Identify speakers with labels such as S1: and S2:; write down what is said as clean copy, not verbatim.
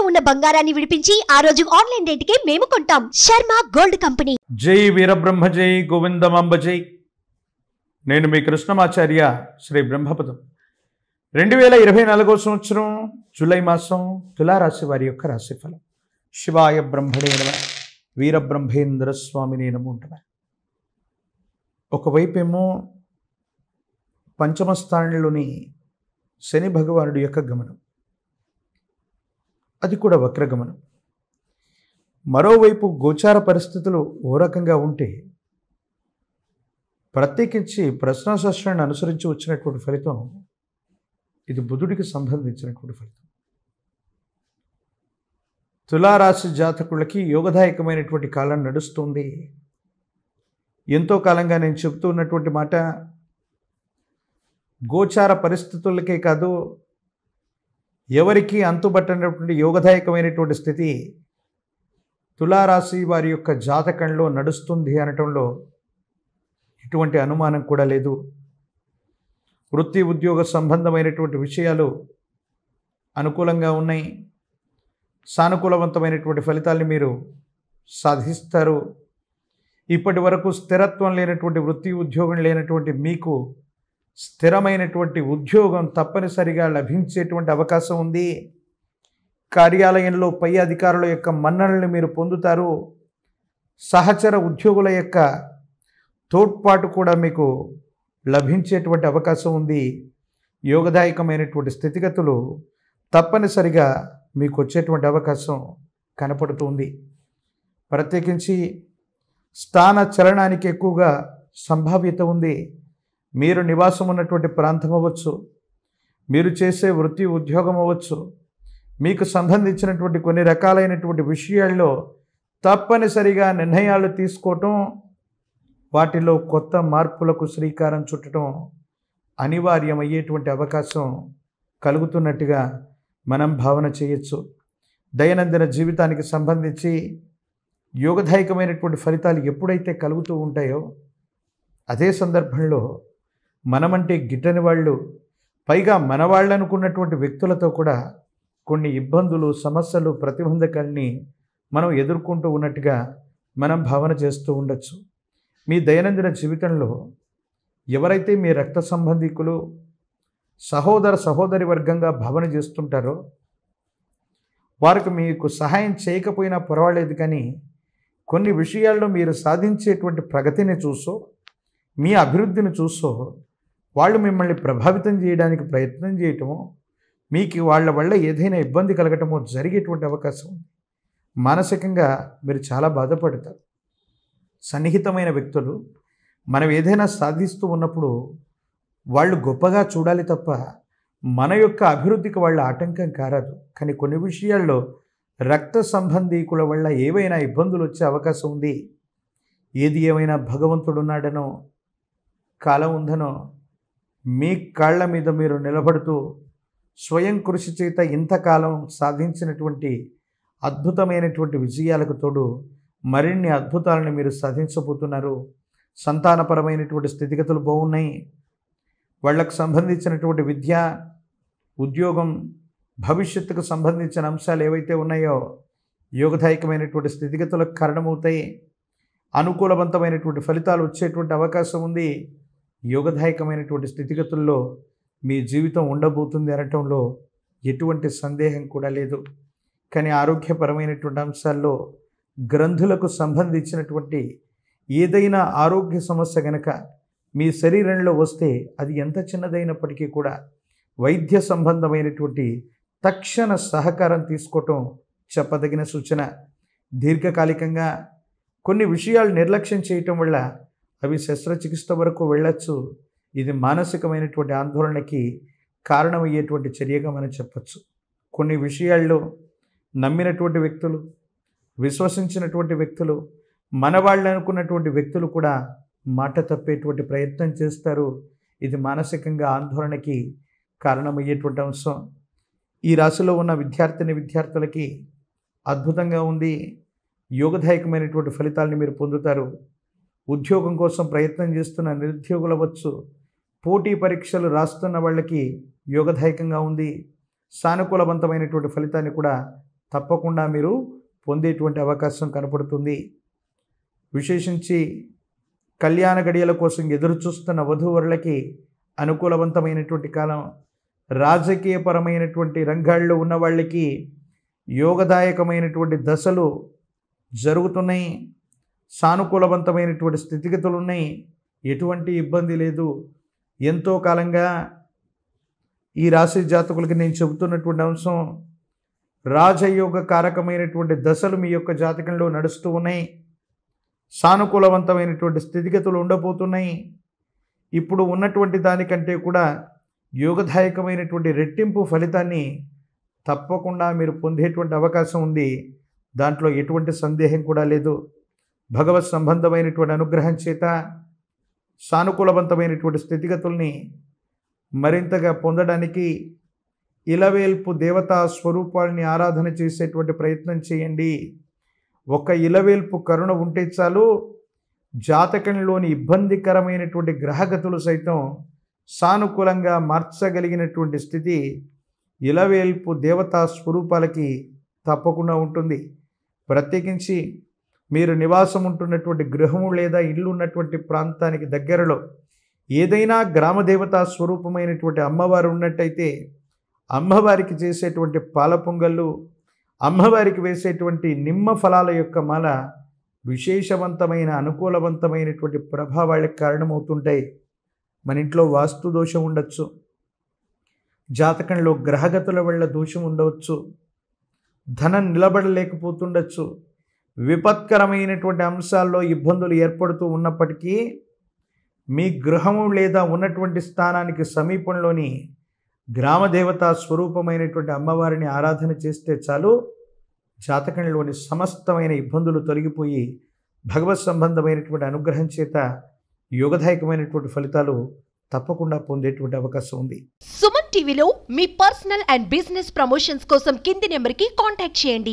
S1: ఉన్న బంగారాన్ని విడిపించి ఆ రోజు ఆన్లైన్ రేటుకే మేము కొంటాం. Sharma gold company.
S2: జై వీరబ్రహ్మ జై గోవిందమాంబ జై. నేను మీ కృష్ణమాచార్య శ్రీ బ్రహ్మపదం. 2024 సంవత్సరం జూలై మాసం తులారాశి వారి యొక్క రాశిఫలం. శివాయ బ్రహ్మణే నమః, వీరబ్రహ్మేంద్ర స్వామినే నమో నమః. ఒకవైపేమో పంచమ స్థానంలోని శని భగవానుడి యొక్క గమనం, అది కూడా వక్రగమనం. మరోవైపు గోచార పరిస్థితులు ఓ రకంగా ఉంటే, ప్రత్యేకించి ప్రశ్నాశాస్త్రాన్ని అనుసరించి వచ్చినటువంటి ఫలితం ఇది బుధుడికి సంబంధించినటువంటి ఫలితం. తులారాశి జాతకులకి యోగదాయకమైనటువంటి కాలం నడుస్తుంది. ఎంతో కాలంగా నేను చెబుతూ ఉన్నటువంటి మాట, గోచార పరిస్థితులకే కాదు, ఎవరికి అంతుబట్టనటువంటి యోగదాయకమైనటువంటి స్థితి తులారాశి వారి యొక్క జాతకంలో నడుస్తుంది అనటంలో ఎటువంటి అనుమానం కూడా లేదు. వృత్తి ఉద్యోగ సంబంధమైనటువంటి విషయాలు అనుకూలంగా ఉన్నాయి. సానుకూలవంతమైనటువంటి ఫలితాల్ని మీరు సాధిస్తారు. ఇప్పటి వరకు స్థిరత్వం లేనటువంటి వృత్తి ఉద్యోగం లేనటువంటి మీకు స్థిరమైనటువంటి ఉద్యోగం తప్పనిసరిగా లభించేటువంటి అవకాశం ఉంది. కార్యాలయంలో పై అధికారుల యొక్క మన్ననలను మీరు పొందుతారు. సహచర ఉద్యోగుల యొక్క తోడ్పాటు కూడా మీకు లభించేటువంటి అవకాశం ఉంది. యోగదాయకమైనటువంటి స్థితిగతులు తప్పనిసరిగా మీకు వచ్చేటువంటి అవకాశం కనపడుతుంది. ప్రత్యేకించి స్థాన చలనానికి ఎక్కువగా సంభావ్యత ఉంది. మీరు నివాసం ఉన్నటువంటి ప్రాంతం అవ్వచ్చు, మీరు చేసే వృత్తి ఉద్యోగం అవ్వచ్చు, మీకు సంబంధించినటువంటి కొన్ని రకాలైనటువంటి విషయాల్లో తప్పనిసరిగా నిర్ణయాలు తీసుకోవటం, వాటిలో కొత్త మార్పులకు శ్రీకారం చుట్టడం అనివార్యమయ్యేటువంటి అవకాశం కలుగుతున్నట్టుగా మనం భావన చేయొచ్చు. దైనందిన జీవితానికి సంబంధించి యోగదాయకమైనటువంటి ఫలితాలు ఎప్పుడైతే కలుగుతూ ఉంటాయో, అదే సందర్భంలో మనమంటే గిట్టని వాళ్ళు, పైగా మన వాళ్ళు అనుకున్నటువంటి వ్యక్తులతో కూడా కొన్ని ఇబ్బందులు, సమస్యలు, ప్రతిబంధకాల్ని మనం ఎదుర్కొంటూ ఉన్నట్టుగా మనం భావన చేస్తూ ఉండొచ్చు. మీ దైనందిన జీవితంలో ఎవరైతే మీ రక్త సంబంధికులు, సహోదర సహోదరి వర్గంగా భావన చేస్తుంటారో వారికి మీకు సహాయం చేయకపోయినా పర్వాలేదు, కానీ కొన్ని విషయాల్లో మీరు సాధించేటువంటి ప్రగతిని చూసో, మీ అభివృద్ధిని చూసో వాళ్ళు మిమ్మల్ని ప్రభావితం చేయడానికి ప్రయత్నం చేయటమో, మీకు వాళ్ళ వల్ల ఏదైనా ఇబ్బంది కలగటమో జరిగేటువంటి అవకాశం ఉంది. మానసికంగా మీరు చాలా బాధపడతారు. సన్నిహితమైన వ్యక్తులు మనం ఏదైనా సాధిస్తూ ఉన్నప్పుడు వాళ్ళు గొప్పగా చూడాలి తప్ప మన యొక్క అభివృద్ధికి వాళ్ళ ఆటంకం కారాదు. కానీ కొన్ని విషయాల్లో రక్త సంబంధీకుల వల్ల ఏవైనా ఇబ్బందులు వచ్చే అవకాశం ఉంది. ఏది ఏమైనా భగవంతుడు ఉన్నాడనో, కాలం ఉందనో, మీ కాళ్ళ మీద మీరు నిలబడుతూ స్వయం కృషి చేత ఇంతకాలం సాధించినటువంటి అద్భుతమైనటువంటి విజయాలకు తోడు మరిన్ని అద్భుతాలను మీరు సాధించబోతున్నారు. సంతానపరమైనటువంటి స్థితిగతులు బాగున్నాయి. వాళ్లకు సంబంధించినటువంటి విద్య, ఉద్యోగం, భవిష్యత్తుకు సంబంధించిన అంశాలు ఏవైతే ఉన్నాయో యోగదాయకమైనటువంటి స్థితిగతులకు కారణమవుతాయి. అనుకూలవంతమైనటువంటి ఫలితాలు వచ్చేటువంటి అవకాశం ఉంది. యోగదాయకమైనటువంటి స్థితిగతుల్లో మీ జీవితం ఉండబోతుంది అనటంలో ఎటువంటి సందేహం కూడా లేదు. కానీ ఆరోగ్యపరమైనటువంటి అంశాల్లో గ్రంథులకు సంబంధించినటువంటి ఏదైనా ఆరోగ్య సమస్య గనక మీ శరీరంలో వస్తే, అది ఎంత చిన్నదైనప్పటికీ కూడా వైద్య సంబంధమైనటువంటి తక్షణ సహకారం తీసుకోవటం చెప్పదగిన సూచన. దీర్ఘకాలికంగా కొన్ని విషయాలు నిర్లక్ష్యం చేయటం వల్ల అవి శస్త్రచికిత్స వరకు వెళ్ళచ్చు. ఇది మానసికమైనటువంటి ఆందోళనకి కారణమయ్యేటువంటి చర్యగా మనం చెప్పచ్చు. కొన్ని విషయాల్లో నమ్మినటువంటి వ్యక్తులు, విశ్వసించినటువంటి వ్యక్తులు, మనవాళ్ళు అనుకున్నటువంటి వ్యక్తులు కూడా మాట తప్పేటువంటి ప్రయత్నం చేస్తారు. ఇది మానసికంగా ఆందోళనకి కారణమయ్యేటువంటి అంశం. ఈ రాశిలో ఉన్న విద్యార్థులకి అద్భుతంగా ఉంది. యోగదాయకమైనటువంటి ఫలితాలను మీరు పొందుతారు. ఉద్యోగం కోసం ప్రయత్నం చేస్తున్న నిరుద్యోగులు అవ్వచ్చు, పోటీ పరీక్షలు రాస్తున్న వాళ్ళకి యోగదాయకంగా ఉంది. సానుకూలవంతమైనటువంటి ఫలితాన్ని కూడా తప్పకుండా మీరు పొందేటువంటి అవకాశం కనపడుతుంది. విశేషించి కళ్యాణ గడియల కోసం ఎదురు చూస్తున్న వధూవరులకి అనుకూలవంతమైనటువంటి కాలం. రాజకీయపరమైనటువంటి రంగాల్లో ఉన్న వాళ్ళకి యోగదాయకమైనటువంటి దశలు జరుగుతున్నాయి. సానుకూలవంతమైనటువంటి స్థితిగతులు ఉన్నాయి. ఎటువంటి ఇబ్బంది లేదు. ఎంతో కాలంగా ఈ రాశి జాతకులకి నేను చెబుతున్నటువంటి అంశం, రాజయోగ కారకమైనటువంటి దశలు మీ యొక్క జాతకంలో నడుస్తూ ఉన్నాయి. సానుకూలవంతమైనటువంటి స్థితిగతులు ఉండబోతున్నాయి. ఇప్పుడు ఉన్నటువంటి దానికంటే కూడా యోగదాయకమైనటువంటి రెట్టింపు ఫలితాన్ని తప్పకుండా మీరు పొందేటువంటి అవకాశం ఉంది. దాంట్లో ఎటువంటి సందేహం కూడా లేదు. భగవత్ సంబంధమైనటువంటి అనుగ్రహం చేత సానుకూలవంతమైనటువంటి స్థితిగతుల్ని మరింతగా పొందడానికి ఇలవేల్పు దేవతా స్వరూపాలని ఆరాధన చేసేటువంటి ప్రయత్నం చేయండి. ఒక ఇలవేల్పు కరుణ ఉంటే చాలు, జాతకంలోని ఇబ్బందికరమైనటువంటి గ్రహగతులు సైతం సానుకూలంగా మార్చగలిగినటువంటి స్థితి ఇలవేల్పు దేవతా స్వరూపాలకి తప్పకుండా ఉంటుంది. ప్రత్యేకించి మీరు నివాసం ఉంటున్నటువంటి గృహము లేదా ఇల్లు ఉన్నటువంటి ప్రాంతానికి దగ్గరలో ఏదైనా గ్రామదేవతా స్వరూపమైనటువంటి అమ్మవారు ఉన్నట్టయితే అమ్మవారికి చేసేటువంటి పాల పొంగళ్ళు, అమ్మవారికి వేసేటువంటి నిమ్మ ఫలాల యొక్క మాల విశేషవంతమైన అనుకూలవంతమైనటువంటి ప్రభావాలకు కారణమవుతుంటాయి. మన ఇంట్లో వాస్తు దోషం ఉండొచ్చు, జాతకంలో గ్రహగతుల వల్ల దోషం ఉండవచ్చు, ధనం నిలబడలేకపోతుండొచ్చు, విపత్కరమైనటువంటి అంశాల్లో ఇబ్బందులు ఏర్పడుతూ ఉన్నప్పటికీ మీ గృహము లేదా ఉన్నటువంటి స్థానానికి సమీపంలోని గ్రామదేవతా స్వరూపమైనటువంటి అమ్మవారిని ఆరాధన చేస్తే చాలు, జాతకంలోని సమస్తమైన ఇబ్బందులు తొలగిపోయి భగవత్ సంబంధమైనటువంటి అనుగ్రహం చేత యోగదాయకమైనటువంటి ఫలితాలు తప్పకుండా పొందేటువంటి అవకాశం ఉంది.
S1: సుమన్ టీవీలో మీ పర్సనల్ అండ్ బిజినెస్ ప్రమోషన్స్ కోసం కింది నెంబర్కి కాంటాక్ట్ చేయండి.